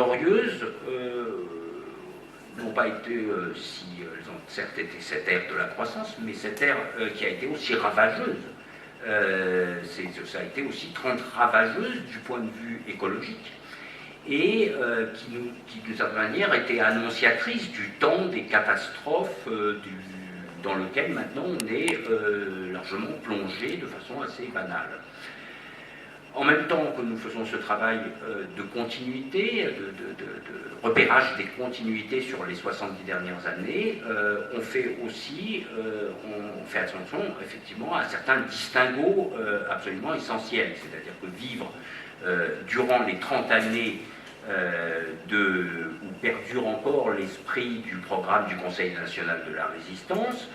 glorieuses n'ont pas été, si elles ont certes été cette ère de la croissance, mais cette ère qui a été aussi ravageuse. Ça a été aussi ravageuse du point de vue écologique et qui, d'une certaine manière, était annonciatrice du temps des catastrophes dans lequel maintenant on est largement plongé de façon assez banale. En même temps que nous faisons ce travail de continuité, de repérage des continuités sur les 70 dernières années, on fait aussi, on fait attention effectivement à certains distinguos absolument essentiels, c'est-à-dire que vivre durant les 30 années où perdure encore l'esprit du programme du Conseil national de la résistance,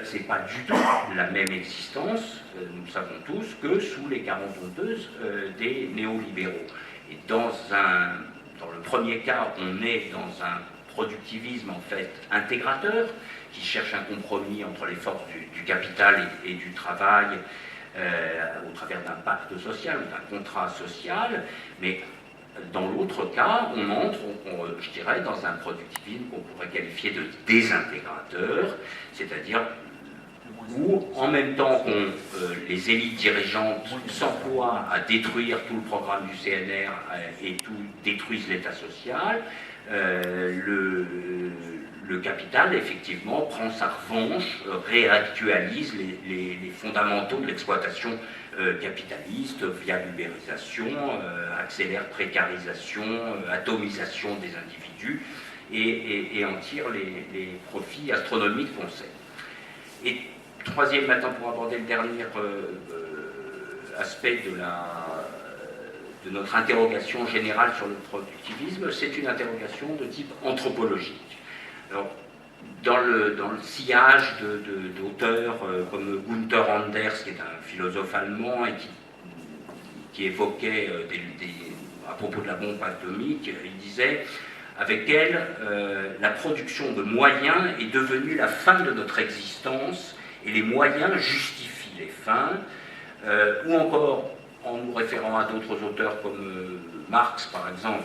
c'est pas du tout la même existence, nous le savons tous, que sous les 40 honteuses des néolibéraux. Et dans le premier cas, on est dans un productivisme en fait intégrateur, qui cherche un compromis entre les forces du capital et du travail au travers d'un pacte social ou d'un contrat social, mais dans l'autre cas, on entre, je dirais, dans un productivisme qu'on pourrait qualifier de désintégrateur, c'est-à-dire où, en même temps que les élites dirigeantes s'emploient à détruire tout le programme du CNR et détruisent l'État social, le capital, effectivement, prend sa revanche, réactualise les fondamentaux de l'exploitation capitaliste via l'ubérisation, accélère précarisation, atomisation des individus et en tire les profits astronomiques qu'on sait. Et troisième, maintenant, pour aborder le dernier aspect de notre interrogation générale sur le productivisme, c'est une interrogation de type anthropologique. Alors, dans le sillage d'auteurs comme Gunther Anders, qui est un philosophe allemand et qui évoquait à propos de la bombe atomique, il disait « Avec elle, la production de moyens est devenue la fin de notre existence et les moyens justifient les fins. » Ou encore, en nous référant à d'autres auteurs comme Marx, par exemple,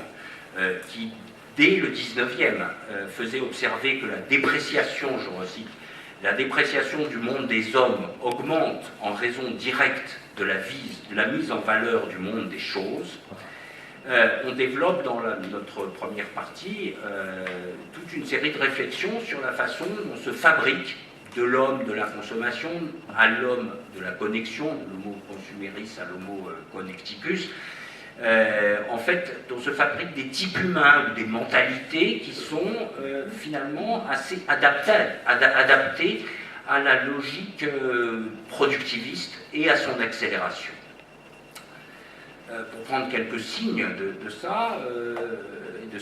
qui dès le 19e, faisait observer que la dépréciation, je recite, la dépréciation du monde des hommes augmente en raison directe de la mise en valeur du monde des choses. On développe dans notre première partie toute une série de réflexions sur la façon dont se fabrique de l'homme de la consommation à l'homme de la connexion, de l'homo consumeris à l'homo connecticus, en fait, dont se fabriquent des types humains ou des mentalités qui sont finalement assez adaptées à la logique productiviste et à son accélération. Pour prendre quelques signes de ça, et de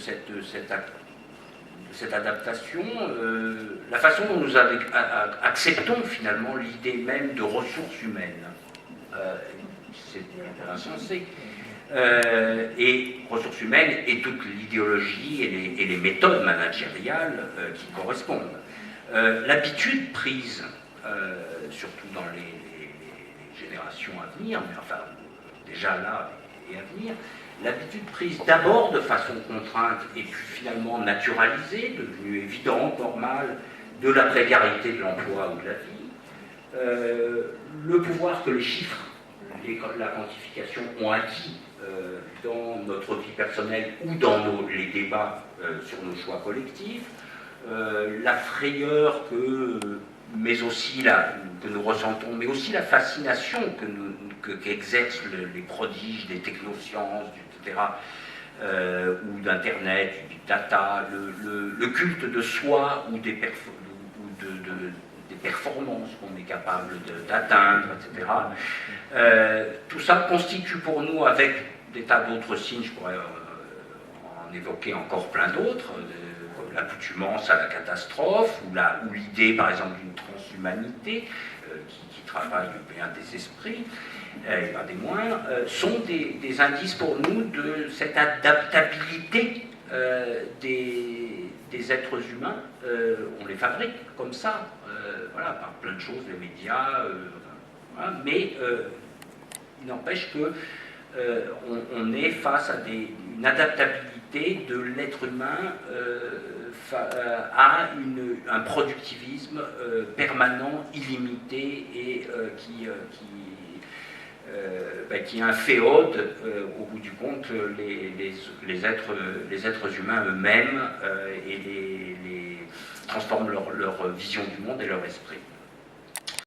cette adaptation, la façon dont nous acceptons finalement l'idée même de ressources humaines, c'est insensé. Et ressources humaines et toute l'idéologie et les méthodes managériales qui correspondent. L'habitude prise, surtout dans les générations à venir, mais enfin déjà là et à venir, l'habitude prise d'abord de façon contrainte et puis finalement naturalisée, devenue évidente, normale, de la précarité de l'emploi ou de la vie, le pouvoir que les chiffres, la quantification ont acquis dans notre vie personnelle ou dans les débats sur nos choix collectifs, la frayeur mais aussi que nous ressentons, mais aussi la fascination qu'exercent les prodiges des technosciences, etc., ou d'Internet, du big data, le culte de soi ou des performances qu'on est capable d'atteindre, etc. Tout ça constitue pour nous, avec des tas d'autres signes, je pourrais en évoquer encore plein d'autres, comme l'accoutumance à la catastrophe, ou l'idée, par exemple, d'une transhumanité qui travaille bien des esprits, et pas des moindres, sont des indices pour nous de cette adaptabilité des êtres humains. On les fabrique comme ça, voilà, par plein de choses, les médias, voilà, mais il n'empêche que on est face à une adaptabilité l'utilité de l'être humain à un productivisme permanent, illimité et qui inféode au bout du compte les êtres humains eux-mêmes et transforme leur vision du monde et leur esprit.